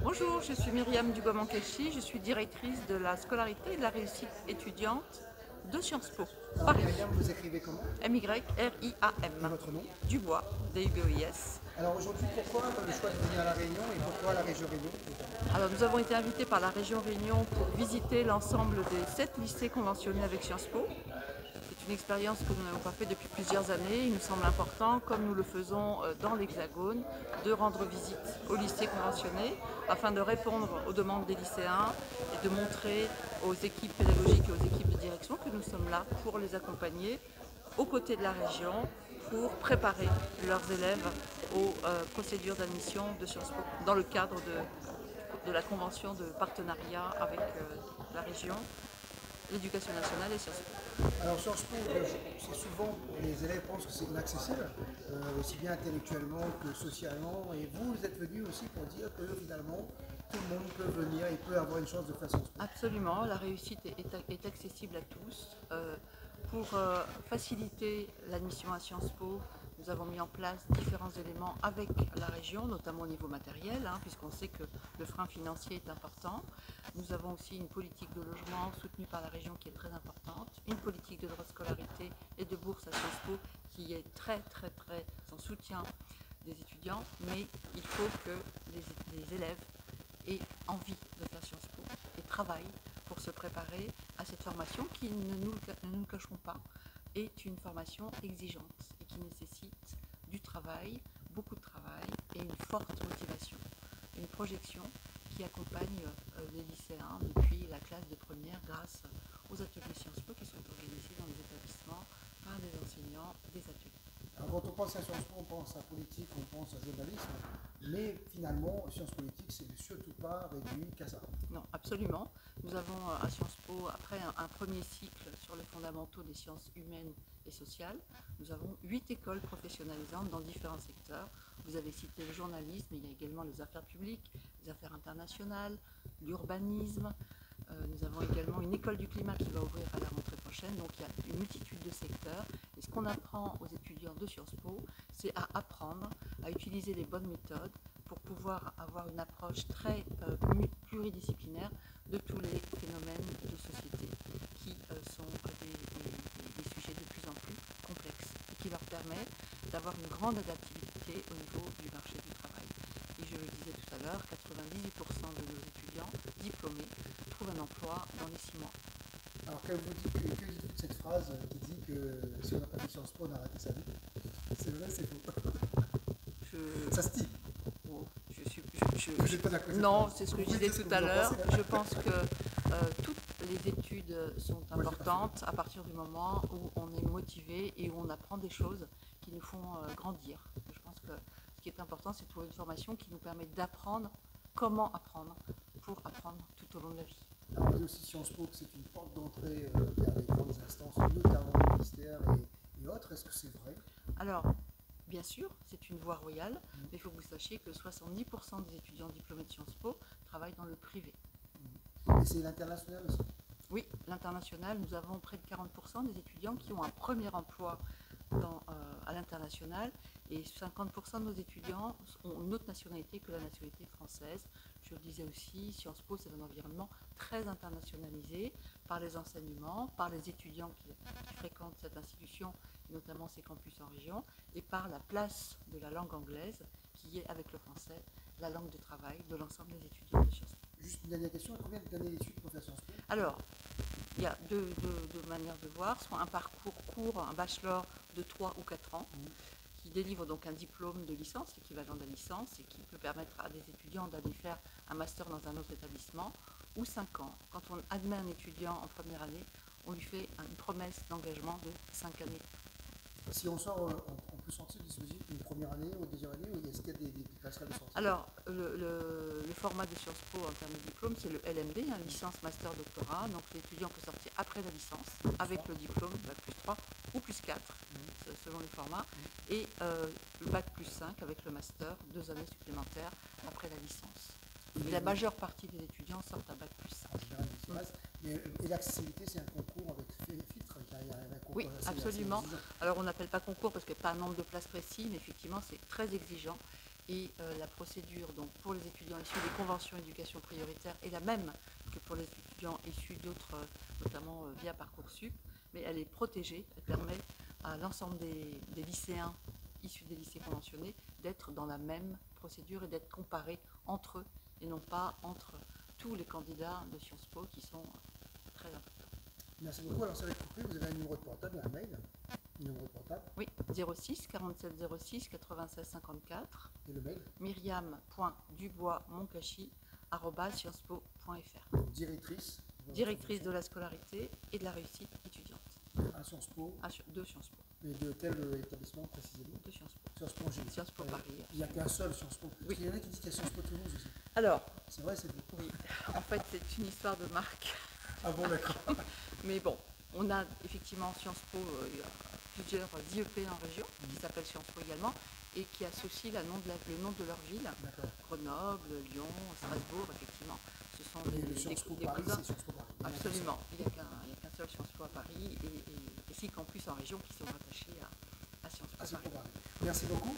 Bonjour, je suis Myriam Dugois-Mankechi, je suis directrice de la scolarité et de la réussite étudiante de Sciences Po, Alors Paris. Myriam, vous écrivez comment? Et M-Y-R-I-A-M. votre nom? Dubois, D-U-B-O-I-S. Alors aujourd'hui, pourquoi le choix de venir à La Réunion et pourquoi la région Réunion notamment? Alors, nous avons été invités par la région Réunion pour visiter l'ensemble des 7 lycées conventionnés avec Sciences Po. C'est une expérience que nous n'avons pas fait depuis plusieurs années. Il nous semble important, comme nous le faisons dans l'Hexagone, de rendre visite aux lycées conventionnés afin de répondre aux demandes des lycéens et de montrer aux équipes pédagogiques et aux équipes de direction que nous sommes là pour les accompagner aux côtés de la région pour préparer leurs élèves aux procédures d'admission de Sciences Po dans le cadre de la convention de partenariat avec la région, l'éducation nationale et Sciences Po. Alors Sciences Po, c'est souvent, les élèves pensent que c'est inaccessible, aussi bien intellectuellement que socialement, et vous êtes venu aussi pour dire que finalement, tout le monde peut venir et peut avoir une chance de faire Sciences Po. Absolument, la réussite est accessible à tous. Pour faciliter l'admission à Sciences Po, nous avons mis en place différents éléments avec la région, notamment au niveau matériel, puisqu'on sait que le frein financier est important. Nous avons aussi une politique de logement soutenue par la région qui est très importante, une politique de droit de scolarité et de bourse à Sciences Po qui est très en soutien des étudiants, mais il faut que les élèves aient envie de faire Sciences Po et travaillent pour se préparer à cette formation qui, ne nous le cacherons pas, est une formation exigeante et qui nécessite du travail, beaucoup de travail et une forte motivation, une projection qui accompagne les lycéens depuis la classe de première grâce aux ateliers Sciences Po qui sont organisés dans les établissements par des enseignants des ateliers. Alors quand on pense à Sciences Po, on pense à politique, on pense à journalisme, mais finalement, sciences politiques, c'est surtout pas réduit qu'à ça. Non, absolument. Nous avons à Sciences Po, après un premier cycle sur les fondamentaux des sciences humaines et sociales, nous avons 8 écoles professionnalisantes dans différents secteurs. Vous avez cité le journalisme, mais il y a également les affaires publiques, les affaires internationales, l'urbanisme. Nous avons également une école du climat qui va ouvrir à la rentrée prochaine. Donc il y a une multitude de secteurs. Et ce qu'on apprend aux étudiants de Sciences Po, c'est à apprendre à utiliser les bonnes méthodes pour pouvoir avoir une approche très pluridisciplinaire de tous les phénomènes de société qui sont des sujets de plus en plus complexes et qui leur permettent d'avoir une grande adaptabilité au niveau du marché du travail. Et je le disais tout à l'heure, 98% de nos étudiants diplômés trouvent un emploi dans les 6 mois. Alors que dites-vous de cette phrase qui dit que si on n'a pas fait Sciences Po, on a raté sa vie? C'est vrai, c'est faux. Je, Ça se dit. Vous n'êtes pas d'accord? non, c'est ce que je disais Dites ce tout que à vous en l'heure. pensez. Je pense que toutes les études sont Moi, j'ai pas fait. importantes à partir du moment où on est motivé et où on apprend des choses qui nous font grandir. Je pense que ce qui est important, c'est de trouver une formation qui nous permet d'apprendre comment apprendre pour apprendre tout au long de la vie. Alors, on dit aussi Sciences Po que c'est une porte d'entrée vers les grandes instances, notamment le ministère et autres. Est-ce que c'est vrai? Alors, bien sûr, c'est une voie royale, mais il faut que vous sachiez que 70% des étudiants diplômés de Sciences Po travaillent dans le privé. Et c'est l'international aussi. Oui, l'international, nous avons près de 40% des étudiants qui ont un premier emploi à l'international et 50% de nos étudiants ont une autre nationalité que la nationalité française. Je le disais aussi, Sciences Po, c'est un environnement très internationalisé par les enseignements, par les étudiants qui fréquentent cette institution, notamment ses campus en région, et par la place de la langue anglaise, qui est, avec le français, la langue de travail de l'ensemble des étudiants de Sciences Po. Juste une dernière question, combien d'années d'études pour faire Sciences Po? Alors, il y a deux manières de voir, soit un parcours court, un bachelor de 3 ou 4 ans, qui délivre donc un diplôme de licence, l'équivalent de la licence, et qui peut permettre à des étudiants d'aller faire un master dans un autre établissement, ou 5 ans. Quand on admet un étudiant en première année, on lui fait une promesse d'engagement de 5 années. Si on sort, on peut sortir du dispositif une première année ou une deuxième année, ou est-ce qu'il y a des passerelles de sortie? Alors, le format de Sciences Po en termes de diplôme, c'est le LMD, licence, master, doctorat. Donc l'étudiant peut sortir après la licence, avec le diplôme, bac plus 3 ou plus 4, selon les formats, et le bac plus 5 avec le master, 2 années supplémentaires après la licence. La majeure partie des étudiants sortent à bac plus 5. En général, et l'accessibilité, c'est un concours avec filtre. Il y a un concours Oui, assez absolument. exigeant. Alors on n'appelle pas concours parce qu'il n'y a pas un nombre de places précis, mais effectivement c'est très exigeant. Et la procédure donc, pour les étudiants issus des conventions éducation prioritaire est la même que pour les étudiants issus d'autres, notamment via Parcoursup, mais elle est protégée, elle permet à l'ensemble des lycéens issus des lycées conventionnés d'être dans la même procédure et d'être comparés entre eux et non pas entre tous les candidats de Sciences Po qui sont très importants. Merci beaucoup. Alors, ça va être coupé. Vous avez un numéro de portable, un mail, un numéro de portable. Oui, 06 47 06 96 54. Et le mail myriam.dubois-moncachi@sciencespo.fr. Directrice. Directrice de la scolarité et de la réussite étudiante. À Sciences Po. De Sciences Po. Et de quel établissement précisément? De Sciences Po. Sciences Po Angers. Sciences Po Paris. Il n'y a qu'un seul Sciences Po. Oui. Il y en a qui disent qu'il y a Sciences Po Toulouse aussi. Alors, C'est vrai, c'est vous. oui, en fait, c'est une histoire de marque. Ah bon, d'accord. Mais bon, on a effectivement Sciences Po, il y a plusieurs IEP en région, qui s'appellent Sciences Po également, et qui associent le nom de leur ville. D'accord. Grenoble, Lyon, Strasbourg, effectivement. Ce sont Et le Sciences Po Paris, cousins. c'est Sciences Po Paris. Absolument. Il n'y a qu'un seul Sciences Po à Paris et 6 campus en région qui sont rattachés à Sciences Po Ah, c'est Paris. pour Paris. Merci beaucoup.